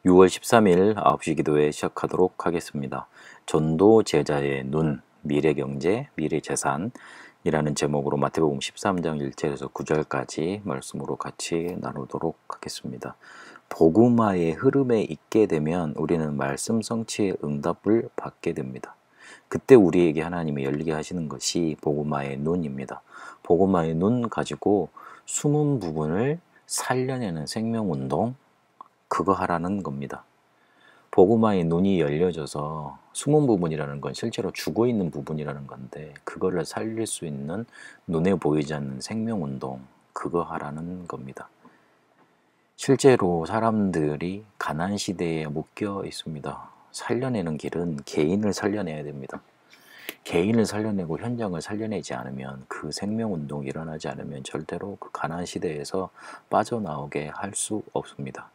6월 13일 9시 기도회 시작하도록 하겠습니다. 전도 제자의 눈, 미래경제, 미래재산이라는 제목으로 마태복음 13장 1절에서 9절까지 말씀으로 같이 나누도록 하겠습니다. 복음화의 흐름에 있게 되면 우리는 말씀 성취의 응답을 받게 됩니다. 그때 우리에게 하나님이 열리게 하시는 것이 복음화의 눈입니다. 복음화의 눈 가지고 숨은 부분을 살려내는 생명운동, 그거 하라는 겁니다. 복음화의 눈이 열려져서 숨은 부분이라는 건 실제로 죽어있는 부분이라는 건데 그거를 살릴 수 있는 눈에 보이지 않는 생명운동, 그거 하라는 겁니다. 실제로 사람들이 가난시대에 묶여 있습니다. 살려내는 길은 개인을 살려내야 됩니다. 개인을 살려내고 현장을 살려내지 않으면, 그 생명운동이 일어나지 않으면 절대로 그 가난시대에서 빠져나오게 할 수 없습니다.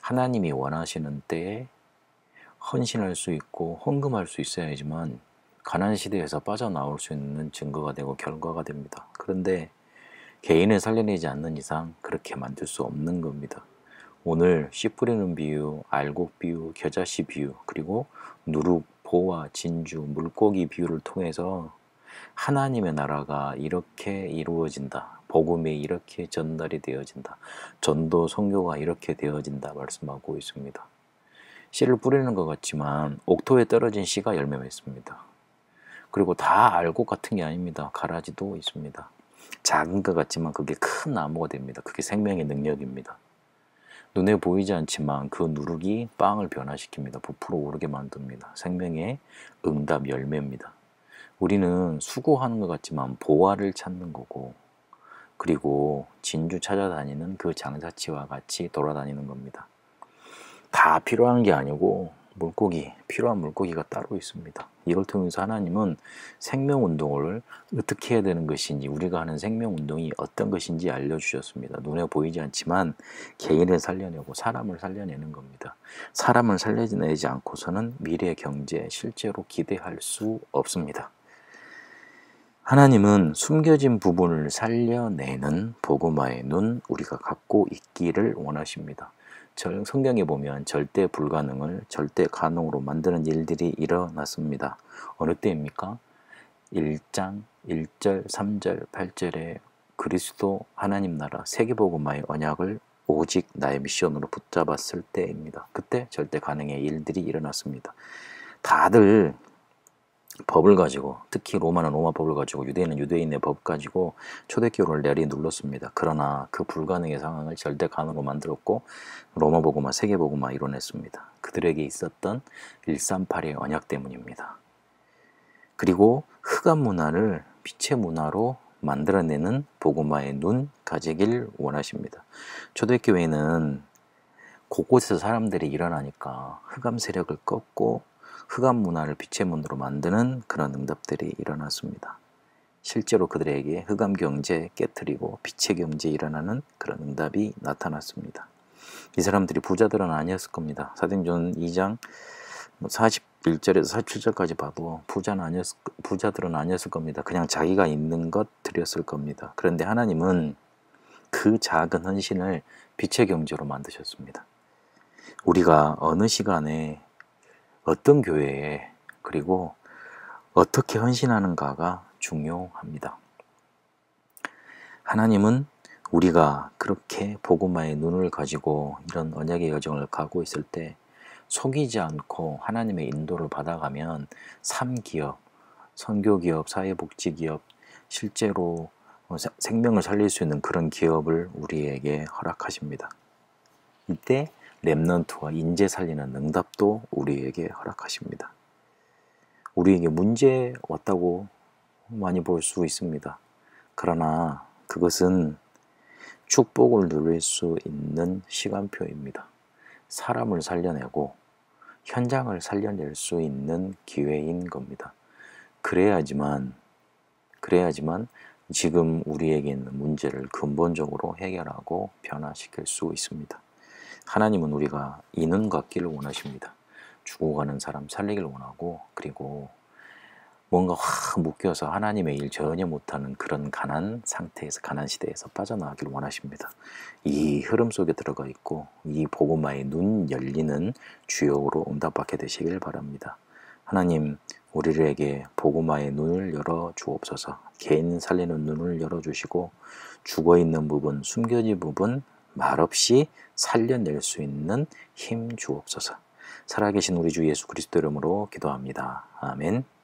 하나님이 원하시는 때에 헌신할 수 있고 헌금할 수 있어야지만 가난시대에서 빠져나올 수 있는 증거가 되고 결과가 됩니다. 그런데 개인을 살려내지 않는 이상 그렇게 만들 수 없는 겁니다. 오늘 씨 뿌리는 비유, 알곡 비유, 겨자씨 비유, 그리고 누룩, 보와, 진주, 물고기 비유를 통해서 하나님의 나라가 이렇게 이루어진다, 복음이 이렇게 전달이 되어진다, 전도 선교가 이렇게 되어진다 말씀하고 있습니다. 씨를 뿌리는 것 같지만 옥토에 떨어진 씨가 열매 맺습니다. 그리고 다 알곡 같은 게 아닙니다. 가라지도 있습니다. 작은 것 같지만 그게 큰 나무가 됩니다. 그게 생명의 능력입니다. 눈에 보이지 않지만 그 누룩이 빵을 변화시킵니다. 부풀어 오르게 만듭니다. 생명의 응답 열매입니다. 우리는 수고하는 것 같지만 보화를 찾는 거고, 그리고 진주 찾아다니는 그 장사치와 같이 돌아다니는 겁니다. 다 필요한 게 아니고 필요한 물고기가 따로 있습니다. 이걸 통해서 하나님은 생명운동을 어떻게 해야 되는 것인지, 우리가 하는 생명운동이 어떤 것인지 알려주셨습니다. 눈에 보이지 않지만 개인을 살려내고 사람을 살려내는 겁니다. 사람을 살려내지 않고서는 미래 경제에 실제로 기대할 수 없습니다. 하나님은 숨겨진 부분을 살려내는 복음화의 눈, 우리가 갖고 있기를 원하십니다. 성경에 보면 절대 불가능을 절대 가능으로 만드는 일들이 일어났습니다. 어느 때입니까? 1장 1절 3절 8절에 그리스도 하나님 나라 세계복음화의 언약을 오직 나의 미션으로 붙잡았을 때입니다. 그때 절대 가능의 일들이 일어났습니다. 다들 법을 가지고, 특히 로마는 로마 법을 가지고, 유대인은 유대인의 법 가지고 초대교회를 내리눌렀습니다. 그러나 그 불가능의 상황을 절대 가능으로 만들었고 로마 복음화, 세계 복음화 이뤄냈습니다. 그들에게 있었던 138의 언약 때문입니다. 그리고 흑암 문화를 빛의 문화로 만들어내는 복음화의 눈 가지길 원하십니다. 초대교회는 곳곳에서 사람들이 일어나니까 흑암 세력을 꺾고 흑암 문화를 빛의 문으로 만드는 그런 응답들이 일어났습니다. 실제로 그들에게 흑암 경제 깨트리고 빛의 경제에 일어나는 그런 응답이 나타났습니다. 이 사람들이 부자들은 아니었을 겁니다. 사도행전 2장 41절에서 47절까지 봐도 부자들은 아니었을 겁니다. 그냥 자기가 있는 것 드렸을 겁니다. 그런데 하나님은 그 작은 헌신을 빛의 경제로 만드셨습니다. 우리가 어느 시간에 어떤 교회에, 그리고 어떻게 헌신하는가가 중요합니다. 하나님은 우리가 그렇게 복음화의 눈을 가지고 이런 언약의 여정을 가고 있을 때 속이지 않고 하나님의 인도를 받아가면 3기업, 선교기업, 사회복지기업, 실제로 생명을 살릴 수 있는 그런 기업을 우리에게 허락하십니다. 이때 렘넌트와 인재 살리는 응답도 우리에게 허락하십니다. 우리에게 문제 왔다고 많이 볼 수 있습니다. 그러나 그것은 축복을 누릴 수 있는 시간표입니다. 사람을 살려내고 현장을 살려낼 수 있는 기회인 겁니다. 그래야지만 지금 우리에게 있는 문제를 근본적으로 해결하고 변화시킬 수 있습니다. 하나님은 우리가 인은 갖기를 원하십니다. 죽어가는 사람 살리기를 원하고, 그리고 뭔가 확 묶여서 하나님의 일 전혀 못하는 그런 가난 상태에서, 가난 시대에서 빠져나가기를 원하십니다. 이 흐름 속에 들어가 있고 이 복음화의 눈 열리는 주역으로 응답받게 되시길 바랍니다. 하나님, 우리에게 복음화의 눈을 열어 주옵소서. 개인 살리는 눈을 열어주시고 죽어있는 부분, 숨겨진 부분 말없이 살려낼 수 있는 힘 주옵소서. 살아계신 우리 주 예수 그리스도 이름으로 기도합니다. 아멘.